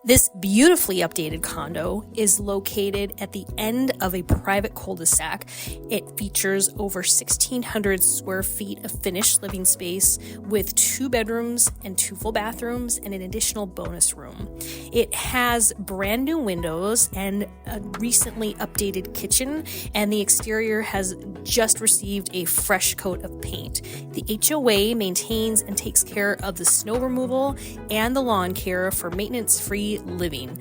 This beautifully updated condo is located at the end of a private cul-de-sac. It features over 1,600 square feet of finished living space with 2 bedrooms and 2 full bathrooms and an additional bonus room. It has brand new windows and a recently updated kitchen, and the exterior has just received a fresh coat of paint. The HOA maintains and takes care of the snow removal and the lawn care for maintenance-free living.